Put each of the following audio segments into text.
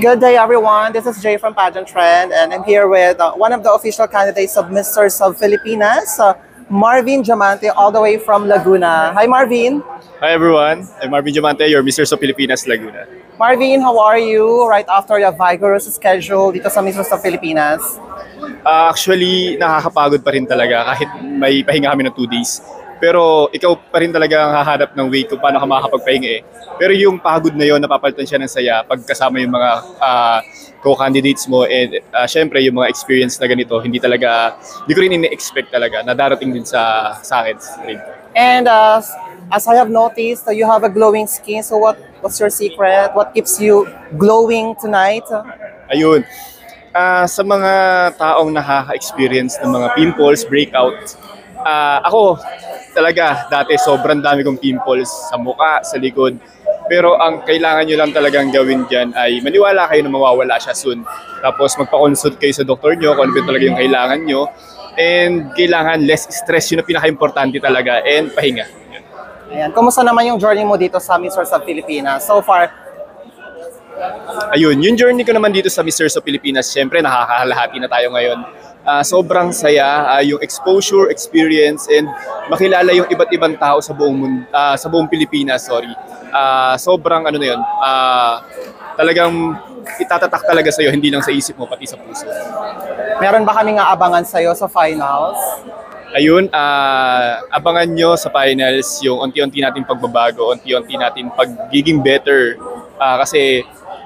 Good day, everyone. This is Jay from Pageant Trend, and I'm here with one of the official candidates of Misters of Filipinas, Marvin Diamante, all the way from Laguna. Hi, Marvin. Hi everyone, I'm Marvin Diamante, your Mr. of Filipinas, Laguna. Marvin, how are you right after your vigorous schedule dito sa Misters of Filipinas? Actually, nakakapagod pa rin talaga kahit may pahinga kami ng 2 days. Pero ikaw pa rin talaga ang hahanap ng way kung paano ka makakapagpahinga eh. Pero yung pagod na yon, napapalitan siya ng saya pag kasama yung mga co-candidates mo. And syempre yung mga experience na ganito, hindi ko rin ini-expect talaga na darating din sa akin rin. And as I have noticed, you have a glowing skin. So what's your secret? What keeps you glowing tonight? Ayun. Sa mga taong nakaka-experience ng mga pimples, breakouts, ako talaga dati sobrang dami kong pimples sa mukha, sa likod. Pero ang kailangan nyo lang talagang gawin dyan ay maniwala kayo na mawawala siya soon. Tapos magpa-consult kayo sa doktor nyo kung ano talaga yung kailangan nyo. And kailangan less stress, yun ang pinaka-importante talaga, and pahinga. Ayan. Kumusta naman yung journey mo dito sa Misters of Filipinas so far? Ayun, yung journey ko naman dito sa Misters of Filipinas, syempre nakakahalahati na tayo ngayon. Sobrang saya, yung exposure, experience, and makilala yung iba't ibang tao sa buong Pilipinas, sobrang ano na yun, talagang itatatak talaga sa'yo, hindi lang sa isip mo, pati sa puso. Meron ba kaming aabangan sa'yo sa finals? Ayun, abangan nyo sa finals yung unti-unti natin pagbabago, unti-unti natin pagiging better. Kasi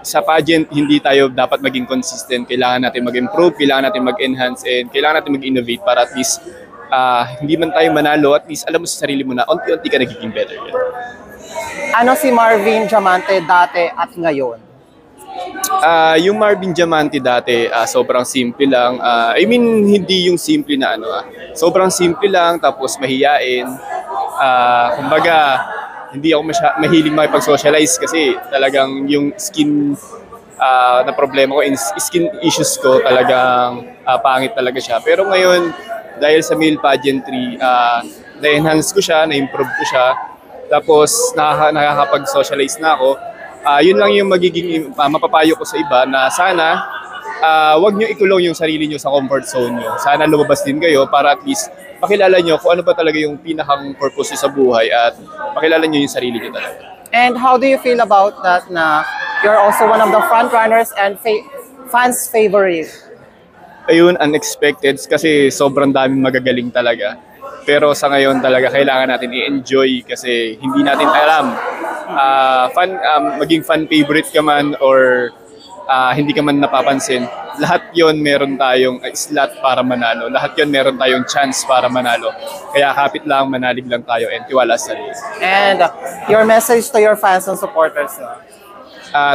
sa pageant, hindi tayo dapat maging consistent. Kailangan natin mag-improve, kailangan natin mag-enhance, and kailangan natin mag-innovate para at least hindi man tayo manalo, at least alam mo sa sarili mo na unti-unti ka nagiging better. Ano si Marvin Diamante dati at ngayon? Yung Marvin Diamante dati, sobrang simple lang. Hindi yung simple na sobrang simple lang, tapos mahiyain. Kumbaga, hindi ako mahilig makipag-socialize kasi talagang yung skin na problema ko, skin issues ko, talagang pangit talaga siya. Pero ngayon, dahil sa male pageantry, na-enhance ko siya, na-improve ko siya. Tapos nakakapag-socialize na ako. Yun lang yung magiging mapapayo ko sa iba na sana wag nyo ikulong yung sarili nyo sa comfort zone nyo. Sana lumabas din kayo para at least makilala nyo kung ano ba talaga yung pinakang purpose nyo sa buhay at makilala nyo yung sarili nyo talaga. And how do you feel about that na you're also one of the front runners and fans' favorite? Ayun, unexpected kasi sobrang daming magagaling talaga. Pero sa ngayon talaga kailangan natin i-enjoy kasi hindi natin alam maging fan favorite ka man or hindi ka man napapansin. Lahat yon meron tayong slot para manalo. Lahat yon meron tayong chance para manalo. Kaya kapit lang, manalig lang tayo, and tiwala sa sarili. And your message to your fans and supporters?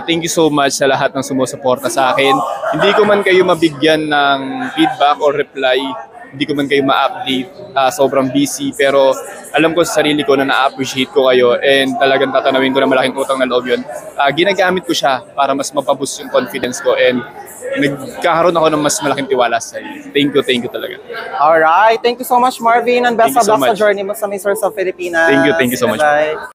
Thank you so much sa lahat ng sumusuporta sa akin. Hindi ko man kayo mabigyan ng feedback or reply, hindi ko man kayo ma-update, sobrang busy, pero alam ko sa sarili ko na na-appreciate ko kayo, and talagang tatanawin ko na malaking utang na loob yun. Ginagamit ko siya para mas mapaboost yung confidence ko, and nagkakaroon ako ng mas malaking tiwala sa sarili. Thank you talaga. Alright, thank you so much Marvin, and best of luck sa journey mo sa Misters of Filipinas. Thank you so much. Bye.